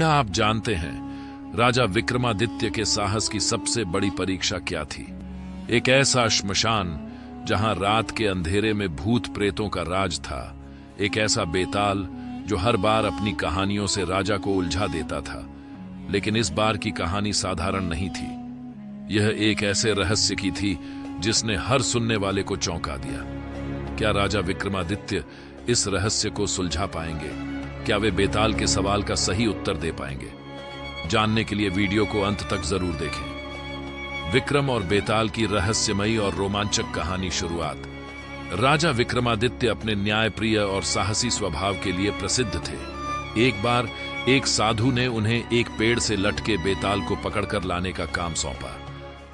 क्या आप जानते हैं राजा विक्रमादित्य के साहस की सबसे बड़ी परीक्षा क्या थी? एक ऐसा श्मशान जहां रात के अंधेरे में भूत प्रेतों का राज था। एक ऐसा बेताल जो हर बार अपनी कहानियों से राजा को उलझा देता था। लेकिन इस बार की कहानी साधारण नहीं थी। यह एक ऐसे रहस्य की थी जिसने हर सुनने वाले को चौंका दिया। क्या राजा विक्रमादित्य इस रहस्य को सुलझा पाएंगे? क्या वे बेताल के सवाल का सही उत्तर दे पाएंगे? जानने के लिए वीडियो को अंत तक जरूर देखें। विक्रम और बेताल की रहस्यमयी और रोमांचक कहानी शुरुआत। राजा विक्रमादित्य अपने न्यायप्रिय और साहसी स्वभाव के लिए प्रसिद्ध थे। एक बार एक साधु ने उन्हें एक पेड़ से लटके बेताल को पकड़कर लाने का काम सौंपा।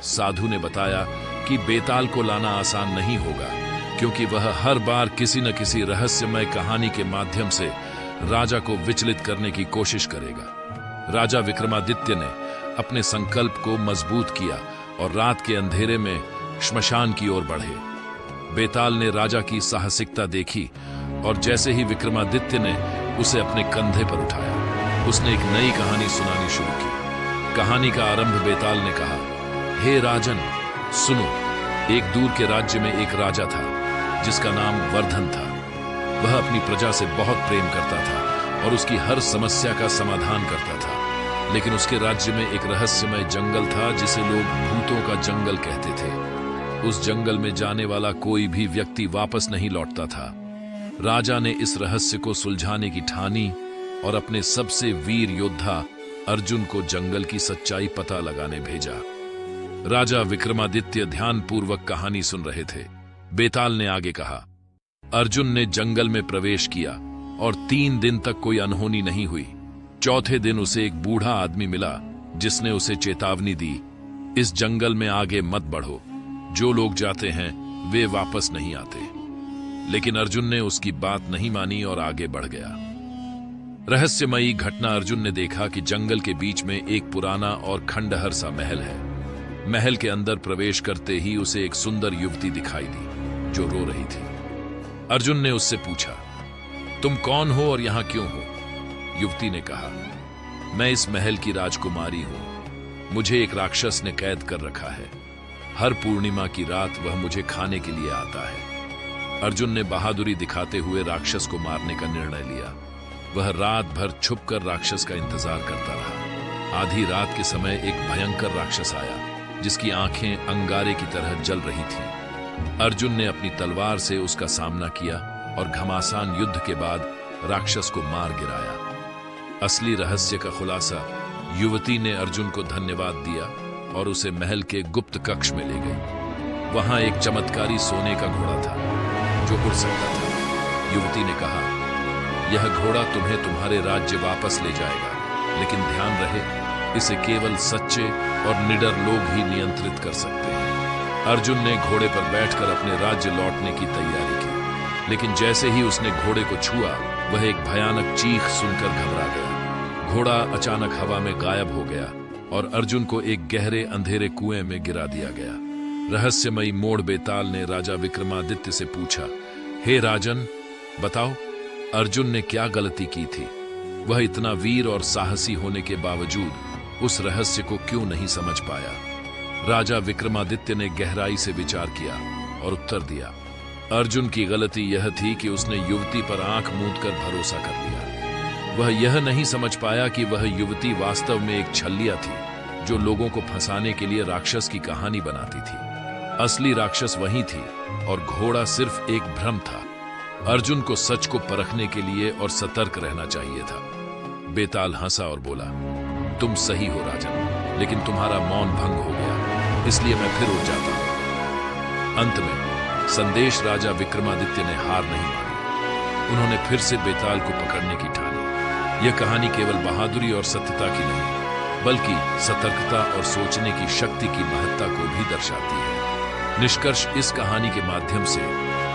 साधु ने बताया कि बेताल को लाना आसान नहीं होगा, क्योंकि वह हर बार किसी न किसी रहस्यमय कहानी के माध्यम से राजा को विचलित करने की कोशिश करेगा। राजा विक्रमादित्य ने अपने संकल्प को मजबूत किया और रात के अंधेरे में श्मशान की ओर बढ़े। बेताल ने राजा की साहसिकता देखी और जैसे ही विक्रमादित्य ने उसे अपने कंधे पर उठाया, उसने एक नई कहानी सुनानी शुरू की। कहानी का आरंभ बेताल ने कहा, हे राजन सुनो, एक दूर के राज्य में एक राजा था जिसका नाम वर्धन था। वह अपनी प्रजा से बहुत प्रेम करता था और उसकी हर समस्या का समाधान करता था। लेकिन उसके राज्य में एक रहस्यमय जंगल था जिसे लोग भूतों का जंगल कहते थे। उस जंगल में जाने वाला कोई भी व्यक्ति वापस नहीं लौटता था। राजा ने इस रहस्य को सुलझाने की ठानी और अपने सबसे वीर योद्धा अर्जुन को जंगल की सच्चाई पता लगाने भेजा। राजा विक्रमादित्य ध्यानपूर्वक कहानी सुन रहे थे। बेताल ने आगे कहा, अर्जुन ने जंगल में प्रवेश किया और 3 दिन तक कोई अनहोनी नहीं हुई। चौथे दिन उसे एक बूढ़ा आदमी मिला जिसने उसे चेतावनी दी, इस जंगल में आगे मत बढ़ो, जो लोग जाते हैं वे वापस नहीं आते। लेकिन अर्जुन ने उसकी बात नहीं मानी और आगे बढ़ गया। रहस्यमयी घटना। अर्जुन ने देखा कि जंगल के बीच में एक पुराना और खंडहर सा महल है। महल के अंदर प्रवेश करते ही उसे एक सुंदर युवती दिखाई दी जो रो रही थी। अर्जुन ने उससे पूछा, तुम कौन हो और यहां क्यों हो? युवती ने कहा, मैं इस महल की राजकुमारी हूं। मुझे एक राक्षस ने कैद कर रखा है। हर पूर्णिमा की रात वह मुझे खाने के लिए आता है। अर्जुन ने बहादुरी दिखाते हुए राक्षस को मारने का निर्णय लिया। वह रात भर छुपकर राक्षस का इंतजार करता रहा। आधी रात के समय एक भयंकर राक्षस आया जिसकी आंखें अंगारे की तरह जल रही थीं। अर्जुन ने अपनी तलवार से उसका सामना किया और घमासान युद्ध के बाद राक्षस को मार गिराया। असली रहस्य का खुलासा, युवती ने अर्जुन को धन्यवाद दिया और उसे महल के गुप्त कक्ष में ले गई। वहां एक चमत्कारी सोने का घोड़ा था जो उड़ सकता था। युवती ने कहा, यह घोड़ा तुम्हें तुम्हारे राज्य वापस ले जाएगा, लेकिन ध्यान रहे इसे केवल सच्चे और निडर लोग ही नियंत्रित कर सकते हैं। अर्जुन ने घोड़े पर बैठकर अपने राज्य लौटने की तैयारी की, लेकिन जैसे ही उसने घोड़े को छुआ, वह एक भयानक चीख सुनकर घबरा गया। घोड़ा अचानक हवा में गायब हो गया और अर्जुन को एक गहरे अंधेरे कुएं में गिरा दिया गया। रहस्यमयी मोड़। बेताल ने राजा विक्रमादित्य से पूछा, हे राजन बताओ, अर्जुन ने क्या गलती की थी? वह इतना वीर और साहसी होने के बावजूद उस रहस्य को क्यों नहीं समझ पाया? राजा विक्रमादित्य ने गहराई से विचार किया और उत्तर दिया, अर्जुन की गलती यह थी कि उसने युवती पर आंख मूंदकर भरोसा कर लिया। वह यह नहीं समझ पाया कि वह युवती वास्तव में एक छल्लिया थी जो लोगों को फंसाने के लिए राक्षस की कहानी बनाती थी। असली राक्षस वही थी और घोड़ा सिर्फ एक भ्रम था। अर्जुन को सच को परखने के लिए और सतर्क रहना चाहिए था। बेताल हंसा और बोला, तुम सही हो राजन, लेकिन तुम्हारा मौन भंग हो गया, इसलिए मैं फिर उड़ जाता हूं। अंत में संदेश, राजा विक्रमादित्य ने हार नहीं मानी। उन्होंने फिर से बेताल को पकड़ने की ठानी। यह कहानी केवल बहादुरी और सत्यता की नहीं, बल्कि सतर्कता और सोचने की शक्ति की महत्ता को भी दर्शाती है। निष्कर्ष, इस कहानी के माध्यम से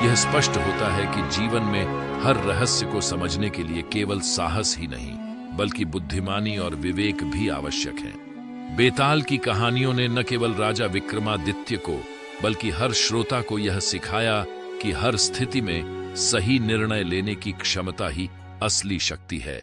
यह स्पष्ट होता है कि जीवन में हर रहस्य को समझने के लिए केवल साहस ही नहीं, बल्कि बुद्धिमानी और विवेक भी आवश्यक है। बेताल की कहानियों ने न केवल राजा विक्रमादित्य को, बल्कि हर श्रोता को यह सिखाया कि हर स्थिति में सही निर्णय लेने की क्षमता ही असली शक्ति है।